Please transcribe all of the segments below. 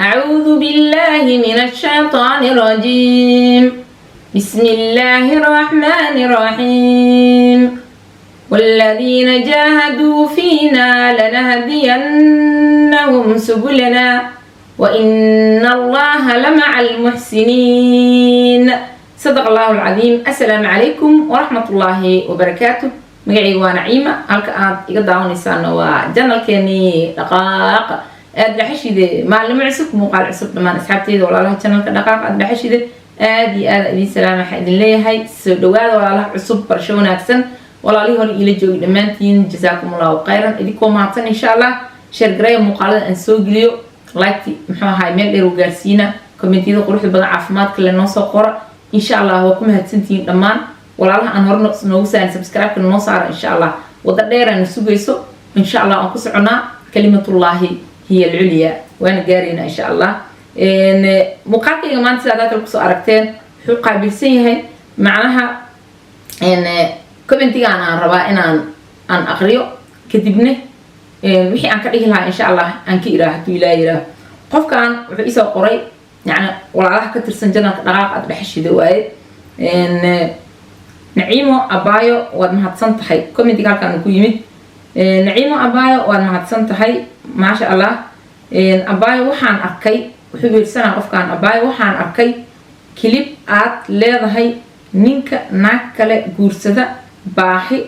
أعوذ بالله من الشيطان الرجيم. بسم الله الرحمن الرحيم. والذين جاهدوا فينا لنهدينهم سبلنا وإن الله لمع المحسنين. صدق الله العظيم. السلام عليكم ورحمة الله وبركاته. مقعي ونعيمة هلك iga daawanaysan waa channelkeeni dhaqaaq aad dhaxashide maalin cusub muuqaal cusub dhamaan asxaabteeda walaalaha channelka dhaqaaq aad dhaxashide aad iyo aad idin salaam waxaan idin leeyahay soo dhawaada walaalaha cusub barsho wanaagsan walaalihii hore ila joogi dhamaantiin jazaakumullahu khayran idinkoo mahadsan insha Allah share gareeyo muuqaalada aan soo geliyo like muxuu ahaay meel dheer u gaarsiina commentiyada quruxda badan caafimaadka le noo soo qora insha Allah waa ku mahadsantiin dhamaan walaalaha aan hore noogu saaran subscribe ka noo saara insha Allah wada dheer aan sugayso insha Allah aan ku soconaa kalimatullahi hiya al-ulya waana gaarina insha Allah muuqaalkayga maanta sidaad ku soo aragteen wuxuu qaabilsan yahay macnaha commentiga aan rabaa inaan aqriyo kadibna wixii aan ka dhigi lahaa insha Allah aan ka iraahdo ilaahay qofkan wuxuu isoo qoray yani walaalaha ka tirsan janalka dhaqaaq aad dhaxashida waaye نعيمو أبايو واد مهتسن تحي كومنتي كان كو يمد نعيمو أبايو واد مهتسن تحي ما شاء الله أبايو وحان أركي وحبير سنة قفكان أبايو وحان أركي كليب آت ليضهي نينك ناكالي قورسدا باحي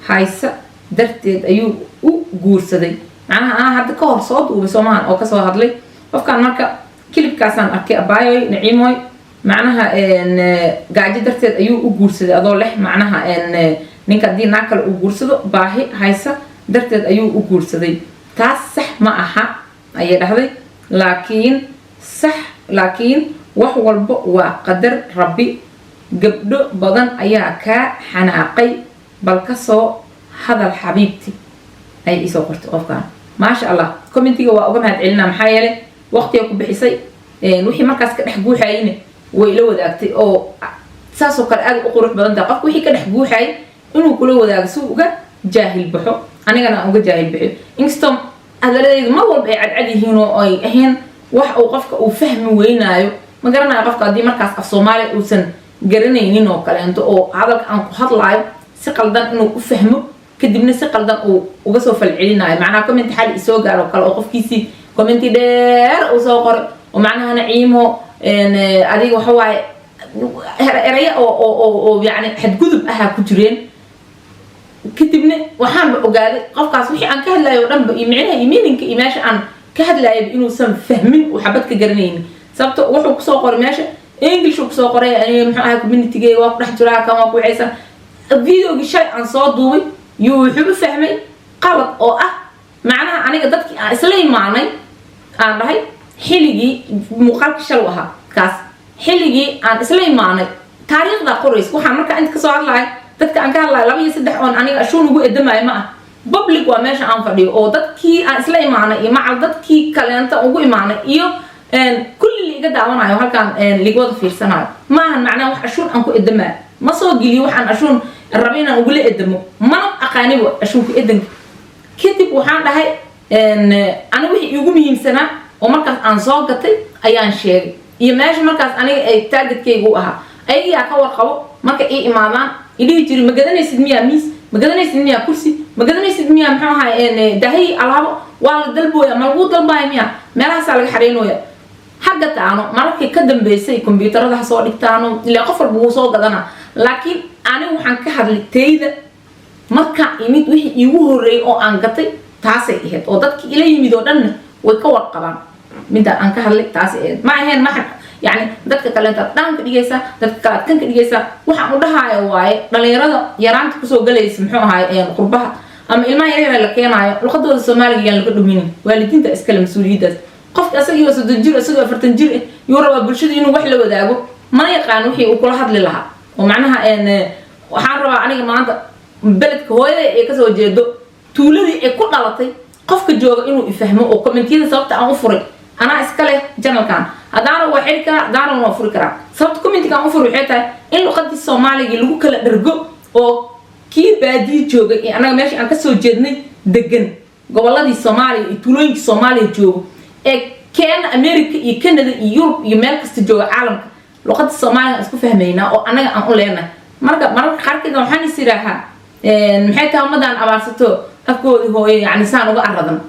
هايسا درتيد أيو قورسدي معناها أنا هاد كور صوت وبسومان أو كسو هادلي قفكان ماركا كليب كاسان أركي أبايو نعيموي معناها ان قاعده درتيد ايو u guursaday adoo leh macnaha ninka diina kale u guursado baahi haysa darteed ayuu u guursaday taas sax ma aha ay dhahday laakiin wax walba waa qadar rabbi gabdho badan ayaa ka xanaaqay bal ka soo hadal xabiibti ay isoo qorto qofkan ma sha Allah commentiga waa uga mahad celinaa maxaa yeelay waqtiga ku bixisay wixii markaas ka dhex guuxayeen way la wadaagtay oo saasoo kale aad u qurux badan tahay qofku wixii ka dhex guuxay inuu kula wadaago si uga jaahil baxo anigana uga jaahil baxo inkastoo hadaladeedu mar walba ay cadcad yihiin oo ay ahayn wax uu qofka uu fahmi weynaayo ma garanayo qofka haddii markaas af Soomaali uusan garanaynin oo kaleento oo hadalka aan ku hadlaayo si qaldan inuu u fahmo kadibna si qaldan uu uga soo falcelinayo macnaha comment xal isoo gaaro kale oo qofkiisii comment dheer uu soo qoray oo macnaha Naciimo adiga waxa waaye eraya oo yani xadgudub ah ku jireen kadibna waxaan ogaaday qofkaas wixii aan ka hadlayo dhanba micnaha meaning-ka meesha aan ka hadlayo inuusan fahmin oo xabad ka garanaynin sababtoo wuxuu ku soo qoray meesha English ku soo qoray muxuu ahaa community-ga waa ku dhex jiraa kan waa ku wixaysan video-gi shay aan soo duubay wuxuu fahmay qalad oo ah macnaha aniga dadkii aan isla imaanay aan dhahay xilligii muuqaalka shal waha kaas xilligii aan isla imaanay taariikhda qorays waxaan markaa inta ka soo hadlaay dadka aan ka hadlaay 2 iyo 3 on aniga ashuun ugu edamay ma ah public waa meesha aan fadhiyo oo dadkii aan isla imaanay iyo macal dadkii kaleenta ugu imaanay iyo kulli liga daawanayo halkaan ligooda fiirsanayo ma ahan macnaa wax ashuun aan ku edamay ma soo geliyo waxaan ashuun rabina ugu la edamo mana aqaanibo ashuunka edanka kadib waxaan dhahay aniga wixii ugu muhiimsanaa oo markaas aan soo gatay ayaan sheegay iyo meesha markaas aniga ay targetkaygu ahaa ayaga ka warqabo marka ay imaadaan idii jiri ma gadanaysid miyaa miis ma gadanaysid miyaa kursi ma gadanaysid miyaa muxuu ahaa dahay alaabo waa la dalbooya ma lagu dalbaay miyaa meelahaas laga xareynooya xagga taano markii ka dambeysay kombiyuutarada soo dhigtaano ilaa qof walba uu soo gadana laakiin anigu waxaan ka hadlay tayda marka imid wixii iigu horeeyay oo aan gatay taasay ahayd oo dadkii ila yimid oo dhan way ka warqabaan midda aan ka hadlay taas ma ahayn ma يعني dadka kale inta dhanka dhigaysa dadka kale kan ka dhigaysa waxaan u dhahayo waaye dhalinyarada yaraanta ku soo galaysa muxuu ahaay qurbaha ama ilmaha yar la keenayo luqadooda Soomaaliga yaan laga dhumin waalidiinta iska la mas'uuliyadaas qofka asagii oo 3 jir asagoo 40 jir iyo raba bulshada inuu wax la wadaago ma yaqaan wixii uu kula hadli lahaa oo macnaha waxaan rabaa aniga maanta beledka hooyada ay ka soo jeedo tuuladii ay ku dhalatay qofka jooga inuu ifahmo oo commentiyada sababta aan u furay ana iska leh channelkan hadana waa xil kara hadana waa furi kara sababta commentiga aan u furay waxay tahay in luqadii Soomaaliga lagu kala dhargo oo kii baadi jooga anaga meesha aan ka soo jeednay degan goboladii Soomaaliya iyo tuulooyinka Soomaaliya joogo ee كان أمريكا كندا يوروب يملك استجوا عالم لغة الصومالية اسكو فهمينا أو أنا أقول لنا مرة خارج كده وحني سيرها محيتها ومدان أبارستو أفكو هو يعني سانو قعرضن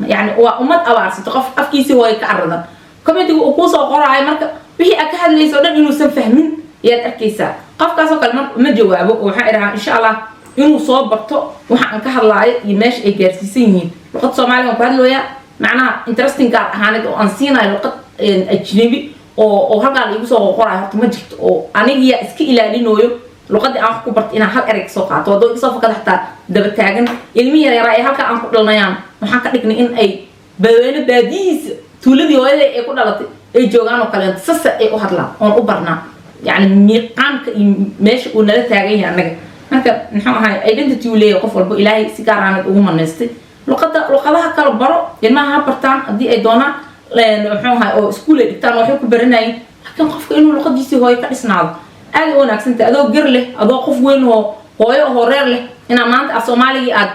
يعني وأمد أبارستو أفكيسي هو يكعرضن كم يدو أقوس وقراء مرة وهي أكهد ليس ودن إنه سنفهمين يتركيسا قف كاسو كلمة ما جوابه وحائرها إن شاء الله إنه صوب بطو وحن كهلا يماش إجارسيين لغة الصومالية وقال له يا معناها interesting قال هاند وأنسينا لغة أجنبي أو هرجع يوصل وقراء هرت مجد أو أنا هي إسكي إلى لينويو لغة أنكو برت إنها هل أريك سوقات وضو يصف كذا حتى دبتاعن علمية رأي هل كأنكو للنيام وحنا كدقنا إن أي بين باديس تولدي ولا يكون على الجوان وكلام سس أي وهرلا أو أبرنا يعني ميقام ماشي ولا تاعين يعني marka maxaa ahay identity uu leeyahay qof walba ilaahay si gaar ah ugu maneystay luqadaha kala baro ilmaha bartaan hadii ay doonaan maxaa ahay oo iskuul ay dhigtaan waxay ku baranayeen laakiin qofka inuu luqadiisa hooyo ka dhisnaado aad u wanaagsan tahay adoo gar leh adoo qof weyn oo hooyo horeer leh ina maanta af Soomaaliga aad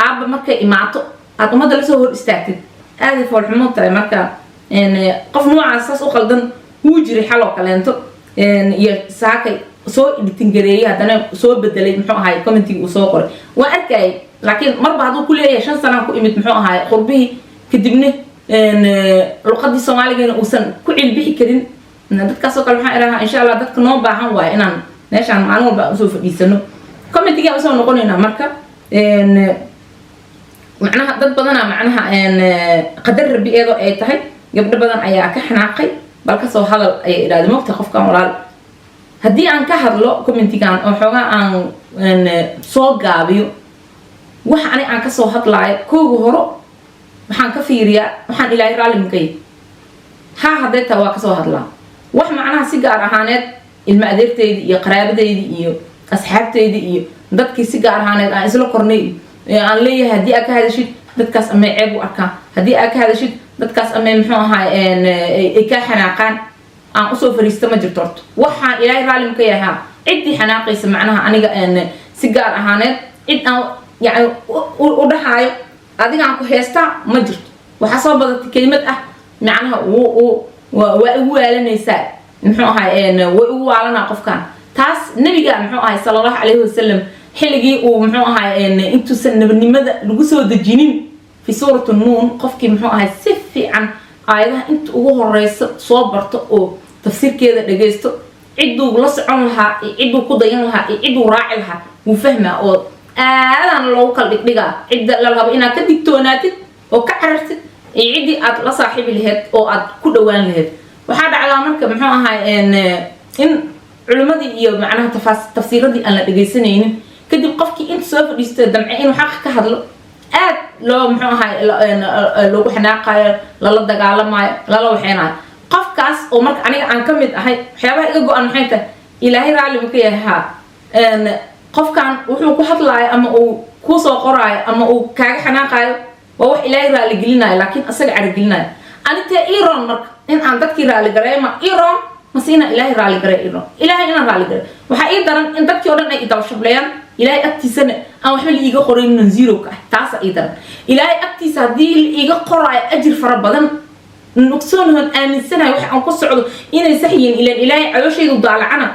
aaba markay imaato aad umada la soo hor istaagtid aad ay farxumo tahay marka qof noocaas u qaldan uu jiray xal oo kaleento iyo saakay soo idingareeyay hadana soo bedelay muxuu ahay commentiga uu soo qoray waa arkay laakiin marba haduu ku leeyahay 5 sano ku imid muxuu ahay qurbihi kadibna luqadii Soomaaliga uu san ku cilbixi karin dadkaas oo kale waxaan ilaahay insha Allah dadka noo baahan waay inaan meeshan maalin walba soo fadhiisano commentiga soo noqonayna marka macnaha dad badan macnaha qadar rabiyeedo ay tahay gabdho badan ayaa ka xanaaqay balka soo hadal ay iraado moogta qofkan walaal haddii aan ka hadlo commentigan oo xogaa aan soo gaabiyo waxa aan ka soo hadlaayo koogu horo waxaan ka fiiriyaa waxaan ilaahay raali mukay haday taa waa ka soo hadlaa wax macnaha si gaar ahaaneed ilma adeertaydi iyo qaraabadaydi iyo asxaabtaydi iyo dadkii si gaar ahaaneed aan isla kornay aan leeyahay haddii aad ka hadashid dadkaas ama ceeb u arkaan haddii aad ka hadashid dadkaas ama muxuu ahaa ay ka xanaaqaan aan usoo fariista ma jirto horto waxaan ilaahay raali maka yahay cidii xanaaqaysa macnaha aniga si gaar ahaaneed cid aan yani u dhaxaayo adiga aan ku heestaa ma jirto waxa soo badatay kelimad ah macnaha waa ugu waalanaysaa muxuu ahaa way ugu waalanaa qofkan taas nabiga muxuu ahaa sallallahu alayhi wasallam xilligii uu muxuu ahaa intuusan nabadnimada lagu soo dejinin fi suuratu nuun qofkii muxuu ahaa si fiican aayadaha inta ugu horeysa soo barto oo tafsiirkeeda dhageysto ciduu la socon lahaa ciduu ku dayan lahaa ciduu raaci lahaa wuu fahmaa oo aadan loo kala dhigdhigaa cid la rabo inaad ka digtoonaatid oo ka carartid cidii aad la saaxiibi lahayd oo aad ku dhawaan lahayd waxa dhacdaa marka muxuu ahaa in culimadii iyo macnaha tafsiiradii aan la dhageysanaynin kadib qofkii inta soo fadhiistay damcay inuu xaq ka hadlo aad loo muxuu ahaa loogu xanaaqayo lala dagaalamayo lala waxeenayo qofkaas oo marka aniga aan ka mid ahay waxyaabaha iga go'an maxay tahay ilaahay raali maka yahay qofkan wuxuu ku hadlaayo ama uu ku soo qoraayo ama uu kaaga xanaaqayo waa wax ilaahay raali gelinayo laakiin asaga cari gelinayo anita iron marka in aan dadkii raali gareeyo ma iron masina ilaahay raali gareeyo iron ilaahay inaan raali gareeyo waxa ii daran in dadkii oo dhan ay daba shablayaan ilaahay agtiisana aan waxba la iiga qorayn zero ka taas ay daran ilaahay agtiisa hadii la iiga qoraayo ajir fara badan nugsoonhan aaminsanahay waxa aan ku socdo inay saxiyin ilaan ilaahay caloosheedu daalacana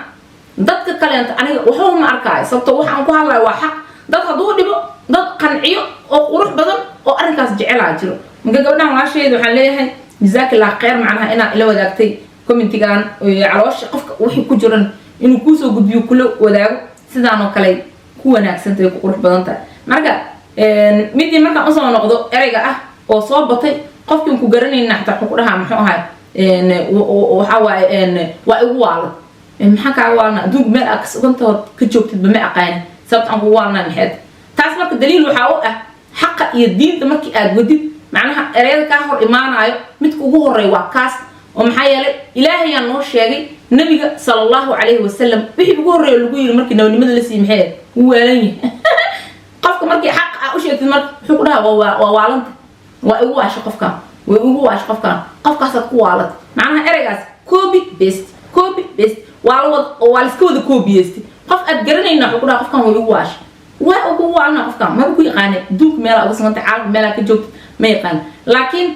dadka kale aniga waxa ma arkaayo sababtoo waxa aan ku hadlayo waa xaq dad haduu dhibo dad qanciyo oo qurux badan oo arinkaas jecel jiro marka gabadhan walaasheedu waxaan leeyahay jazakallahu khayr macnaha ina ila wadaagtay commentigan caloosha qofka wixii ku jiran inuu ku soo gudbiyo kula wadaago sidaan oo kale ku wanaagsan tahay ku qurux badan tahay marka midii marka aan soo noqdo ereyga ah oo soo batay qofkii ku garanayna xataa ku dhaha muxuu ahaa waxa waa igu waalo maxaa ka waalna adduun meel aad sugantahay ka joogtid ma aqaan sababta aan ku waalna maxay taas marka daliil waxa uu ah xaqa iyo diinta markii aad wadid macnaha ereyada ka hor imaanayo mid ugu horeey waa kaas oo maxaa yeelay ilaahay aan noo sheegay nabiga sallallahu alayhi wasallam wixii ugu horeey lagu yiri markii nabadnimada la siimay uu waalan qofka markii xaq u sheegtid marka wuxuu ku dhaha waa waalanta waa ugu waasho qofkan way ugu waasho qofkaas ku waalad macnaha ereygaas copy paste waa iska wada copy-yeesti qof aad garanayna wuxuu ku dhaha qofkan way ugu waasho waa ugu waalna qofkan ma ku yaqaan duug meel ugu soo caalam meel ka joogto ma yaqaan laakiin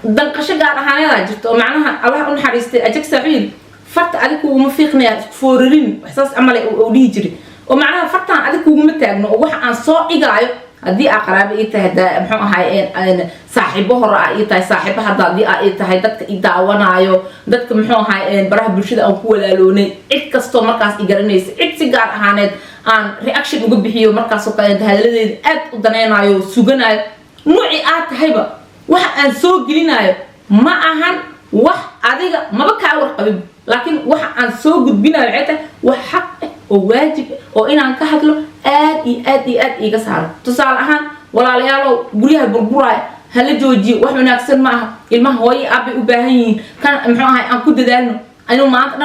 danqasho gaar ahaaneeda jirto macnaha Allah u naxariistay ajag saaxiib farta adigu uma fiiqnaa foorarin waxsaas amal oo dhihi jiray oo macnaha fartaan adigu uma taagno oo waxa aan soo dhigaayo hadii aqraab ay tahay muxuu ahaay saaxiibo hore ay tahay saaxiibo hadii ay tahay dadka i daawanaayo dadka muxuu ahaay baraha bulshada aan ku walaaloonay cid kasto markaas i garanaysa cid si gaar ahaaneed aan reaction uga bixiyo markaas oo kale hadaladeed aad u daneenayo suganayo nooci aad tahayba waxa aan soo gelinayo ma ahan wax adiga maba ka warqabin laakiin waxa aan soo gudbinayo cita wax xaq oo waajib oo inaan ka hadlo aad iga saaro tusaale ahaan walaalayaal guriyaha burburaay hala joojiyo wax wanaagsan ma aha ilmaha hooyo aabay u baahan yihiin kan muxuu ahay aan ku dadaalno aynu maanta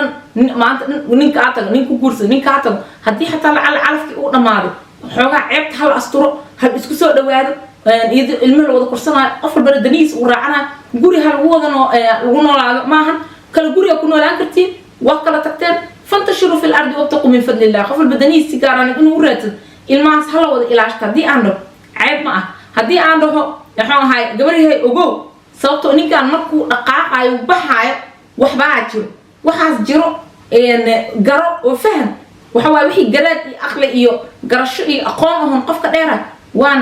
dhan ninka aad ninku guursa ninka aad hadii xataa la calafki uu dhamaado xoogaa ceebta hal asturo hal isku soo dhawaado iyada ilmaha wada korsanayo afar bari daniis uu raacana guri hal lagu noolaado maahan kala guriga ku noolaan kartiin waa kala tagteen فانتشروا في الأرض وابتقوا من فضل الله قفل بدني سيجارة إنه ورث الماس هلا وده إلاش تدي عنده عيب معه هدي عنده يحون هاي قبري هاي أجو صوته إني كان مركو أقاع وبحاي وحباعت جرو وحاس جرو إن جرو وفهم وحوا وحي جرات أخلي إيو جرشي أقامهم قف كديرة وان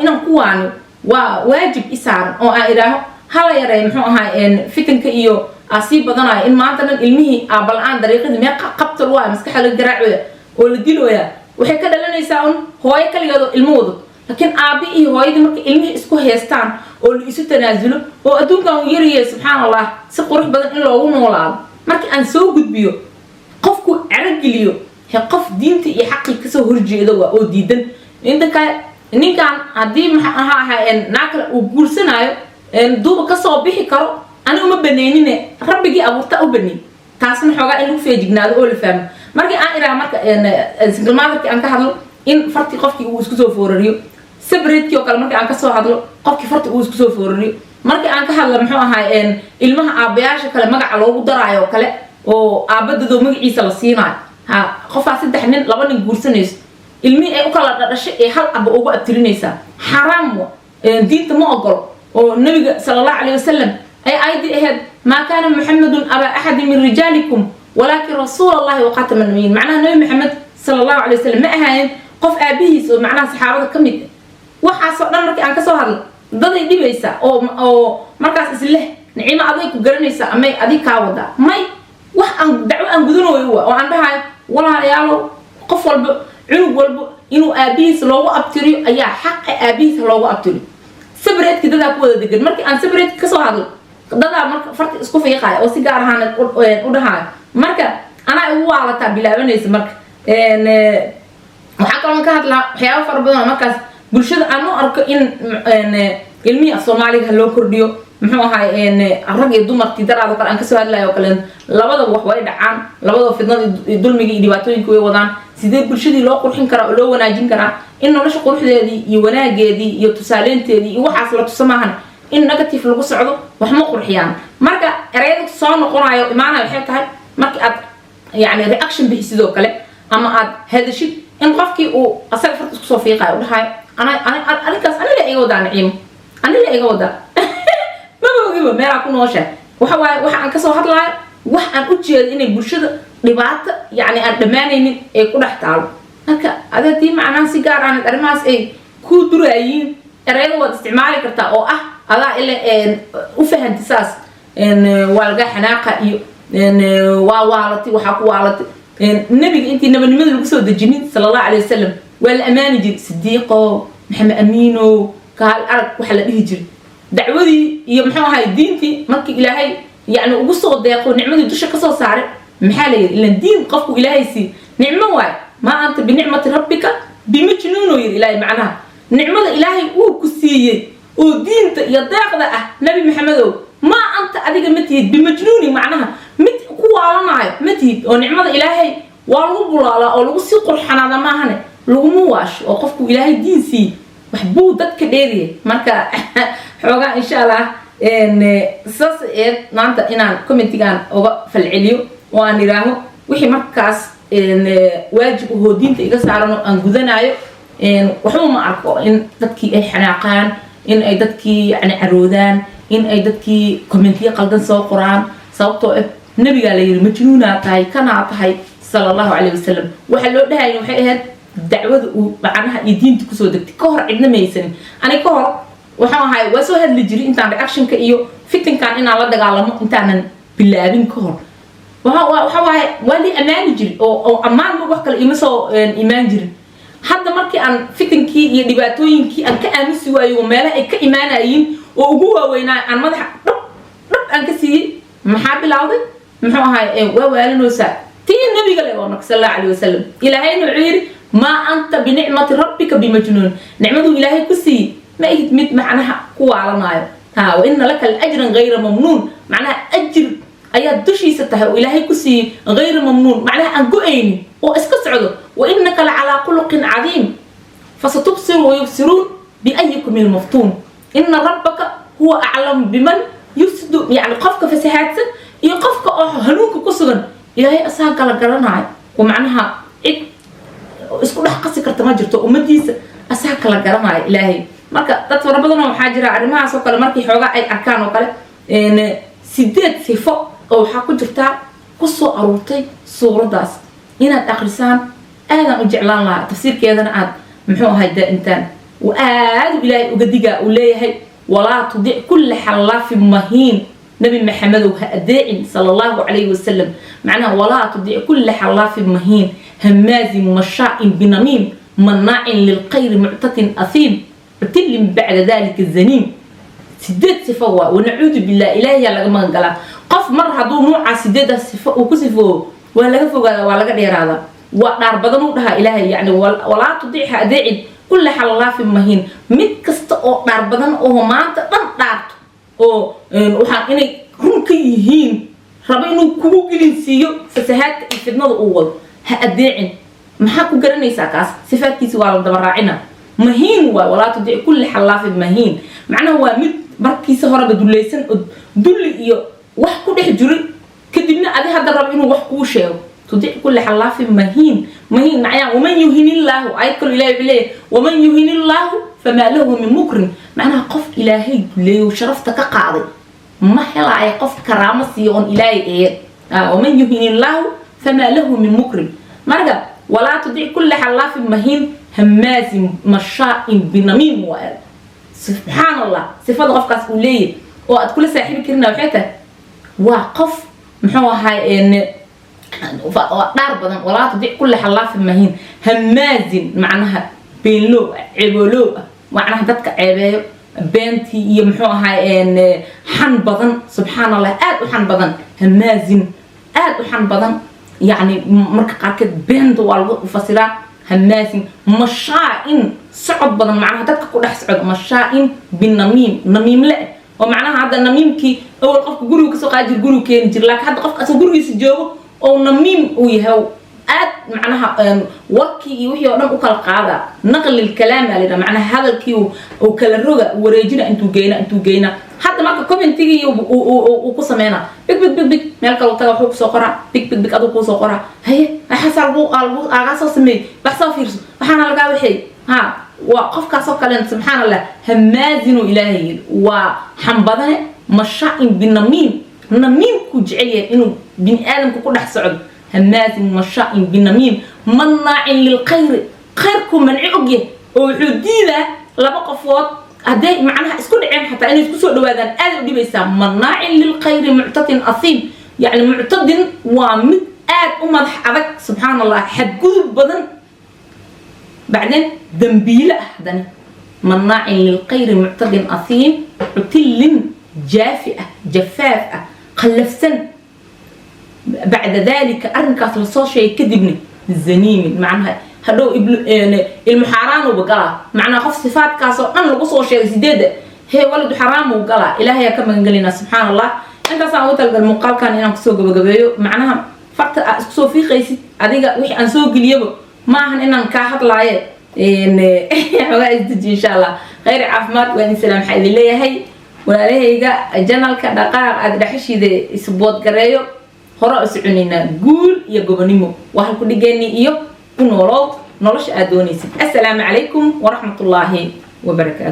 إنهم كوانو وواجب إسار أو إله هلا يرى يحون هاي إن فتن كإيو أصيب بدنا إن ما عندنا علمه بالآن طريقة ما قبض الواقع مسكح الجراعية والدلوية وحكي لنا يساون هو يكل يدو الموضوع لكن أبي هو يدي مرك علمه إسكو هيستان واللي يسوي تنازله وأدون كانوا يري سبحان الله سقرح بدن إلا هو نولاد مرك أن سو جد بيو قفكو عرجليو هي قف دينتي يحقق كسو هرجي دوا أو ديدن عندك إن كان عدي ها ناكل وبورسنايو دوب كسو بيحي كرو أنا ما بنيني ربي جي أبورتا أو بني تاسن حاجة إنه في جناد أول فهم مركي أنا إذا مرك إن سجل ما مركي أنك هذا إن فرتي قفكي وسكسو فورريو سبريت كيو كلام مركي أنك سو هذا قفكي فرتي وسكسو فورريو مركي أنك هذا محوا هاي إن المها أبياش كلام مجا على ودرايو كله أو أبد ذو مجي عيسى للصينة ها خفا سد حنين لبني جورسنيس المي أو كلا الشيء هل أبو أبو أترينيسا حرام دين تماقل والنبي صلى الله عليه وسلم أي أيدي أهد ما كان محمد أبا أحد من رجالكم ولكن رسول الله وخاتم النبيين معناه النبي محمد صلى الله عليه وسلم ما أهين قف أبيه معناه صحابة كمية وحاسة مركي أنك سو هذا ضد يدي بيسا أو مركز إسله نعيمة أذيك وقرنيسا أمي أذيك عوضة ماي وح أن دعوة أن بدونه هو وعندها ولا يالو قف عنق إنه أبيه لو أبتري أي حق أبيه لو أبتري سبريت كده ده كود دقيق مركي أن سبريت كسو هذا dada marka farti isku fiiqay oo si gaar ahaan u dhahay marka ana ugu waalata bilaabanaysa marka waxa kale ka hadla waxyaabo far badan markaas bulshada aanu arko in ilmiga Soomaaliga loo kordhiyo muxuu ahaay rag iyo dumarkii daraado kale aan ka soo hadlayo kale labada wax way dhacaan labada fidnada dulmiga iyo dhibaatooyinka way wadaan sidee bulshadii loo qurxin karaa oo loo wanaajin karaa in nolosha quruxdeedii iyo wanaageedii iyo tusaaleynteedii iyo waxaas la tusamahan in negative lagu socdo wax ma qurxiyaan marka erayada soo noqonayo imaanayo waxay tahay markii aad yani reaction bixisidoo kale ama aad hadashid in qofkii uu asaga farta isku soo fiiqayo dhahay anikaas la iga wadaa naciim la iga wadaa ma ogiba meela ku noosha waxa aan ka soo hadlayo wax aan u jeedo inay bulshada dhibaato yani aan dhamaanaynin ay ku dhex taalo marka adadii macnaa si gaar ah arimaas ay ku duraayiin erayada waad isticmaali kartaa oo ah هذا إلا وفهم تساس إن والجا حناقة ووالتي وحكوا والتي النبي أنت نبي نمد القصود الجنين صلى الله عليه وسلم والأمان جد صديقه محمد أمينه قال أرك وحلا يهجر دعوتي يا محمد هاي دينتي مركي إلهي يعني وقصود ضيقه نعمة دوشة قصة صار محالي إلا الدين قفوا إلهي سي نعمة واي ما أنت بنعمة ربك بمجنونه إلهي معناها نعمة إلهي وكسية ودينت يضاق ذا نبي محمد ما أنت أديك متيد بمجنوني معناها مت قوة على معي متيد ونعمة إلهي والرب الله أو لو سيقول حنا ما هن لو مواش وقفكوا إلهي دين سي محبوب ذات كديري مركا حوجا إن شاء الله إن ساس نانت إن كومنتي كان أو في العليو وأنا راهو وحي مركز إن واجب هو دين تيجي سعرنا أن جذنايو إن وحوم معرفه إن ذاتك حناقان إن أي ذاتك يعني عرودان in ay dadkii commentiyo qaldan soo qoraan sababtoo ah nabiga la yiri majnuuna tahay kana tahay sallallahu alayhi wasallam waxa loo dhahay waxay ahayd dacwada uu macnaha diinta ku soo degtay ka hor cidna maysan ani ka hor waxaan ahay waa soo hadli jiray intaan reaction-ka iyo fitinkan inaan la dagaalamo intaanan bilaabin ka hor waxa waa li amaani jiray oo amaan wax kale ima soo imaan jirin hadda markii aan fitinkii iyo dhibaatooyinkii aan ka aamusi waayo meelaha ay ka imaanayeen oo ugu waaweynaa aan madaxa dhab aan ka siiyay maxaa bilowday muxuu ahay waa waalinoosa tii nabiga le oo sallallahu alayhi wasallam ilaahayna wuxuu yiri ma anta bi ni'mati rabbika bimajnun ni'madu ilaahay ku sii ma ihid mid macnaha ku waalanayo wa inna laka al-ajran ghayra mamnun macnaha ajr ayaa dushiisa tahay oo ilaahay ku sii ghayra mamnun macnaha aan go'ayni oo iska socdo wa innaka la ala khuluqin azim fasatubsiru wa yubsirun bi ayyikum al-maftun inna rabbaka huwa a'lamu biman yufsidu yani qofka fasahaadsan iyo qofka oo hanuunka ku sugan ilaahay asaa kala garanayo oo macnaha isku dhax qasi karta ma jirto ummadiisa asaa kala garanayo ilaahay marka dad fara badan waxa jira arimahaas oo kale markii xoogaa ay arkaan oo kale sideed sifo oo waxa ku jirta ku soo aruurtay suuradaas inaad akhrisaan aadan u jeclaan lahaa tafsiirkeedana aad muxuu ahay intaan وآد إلهي أقدقا أوليه ولا تضيع كل حلاف مهين نبي محمد وهداء صلى الله عليه وسلم معناه ولا تضيع كل حلاف مهين هماز مشاء بنميم مناع للخير معتد أثيم عتل بعد ذلك الزنيم سداد صفوا ونعوذ بالله إلهي لما قال قف مرة هذو نوع سداد صفوا وكسفوا ولا فوق ولا غير هذا ودار بدنها إلهي يعني ولا تضيع هداء كل حلاف مهين مد كست أو دار بدن أو ما تنطرت أو وحنا إني هم كيهين ربنا كوجلين سيو فسهات الفتنة الأول هأداعن ما حكوا جرني ساكاس صفات كيسوا على دبراعنا مهين ولا تضيع كل حلاف مهين معناه هو مد بركي سهرة بدوليسن دول إيو وحكوا ده جري كدبنا أده هذا ربنا وحكوا شيء تضيع كل حلاف مهين مهين معايا ومن يهين الله أي كل إله بالله ومن يهين الله فما له من مكرم معناها قف إلهي ليه وشرفتك قاضي ما حلا أي قف كرامة سيون إلهي ومن يهين الله فما له من مكرم مرجع ولا تضيع كل حلاف مهين هماز مشاء بنميم وقال سبحان الله صفات غفقة سؤولية وقت كل ساحب كرنا وحيته وقف محوها هاي إن دار بدن ولا تضيع كل حلاف مهين هماز معناها بينلو عبولو معناها دتك عيبه بنتي يمحوها ان حن بدن سبحان الله اد وحن بدن هماز اد وحن بدن يعني marka qaarkeed beento waa lagu fasiraa hamaasin mashaa'in socod badan macnaha dadka ku dhex socod mashaa'in binamiim namiim la oo macnaha hadda namiimkii awal qofka guriga ka soo qaajir guriga keeni jir laakiin hadda qofka asoo gurigiisa joogo oo namiim uu yahay aad macnaha warkii wixii oo dhan u kala qaada naql الكلام على macnaha hadalkii oo kala roga wareejina intuu geena hadda marka commentiga uu ku sameeyna big meel kale taga wuxuu soo qoraa big adu ku soo qoraa haye xasal buu aaga soo sameey baxsoo fiirso waxana laga wixii waa qofkaas oo kale subhanallah hamaazinu ilaahi waa xambadane mashaa'in binamiim نميم كجعليه إنه بني آدم كل واحد سعد هماز مشاء بنميم مناع للخير خيركم من عقيه وحديده لبقى فوت هداي معناها اسكن عين حتى إنه يسكسوا دوادن آدم دي بيسام مناع للخير معتد أثيم يعني معتد ومد آد أمضح عبك سبحان الله حد قلب بدن بعدين ذنبيلة أحدنا مناع للخير معتد أثيم عتل جافئة جفافة خلفسن بعد ذلك أرنكاس لصوشي كذبني الزنيم معناها هلو المحاران وبقلا معناها خف صفات كاسو أنا لقصو شيء زيادة هي ولد حرام وبقلا إلهي كما قلنا سبحان الله أنت ساوت المقال كان هنا كسوق بقبيو معناها فقط أسكسو في قيسي أديك وحي أنسوق اليوم ما هن إننا نكاحط العيال إن إن شاء الله غير عافمات وإن سلام حيث الله هي walaalahayga janalka dhaqaaq aad dhaxashida isbood gareeyo hore uscunina guul iyo gobonimo waxaan ku dhigeeni iyo ku noolow nolosha aad doonaysid assalaamu calaykum wa rahmatullaahi wa barakaatuh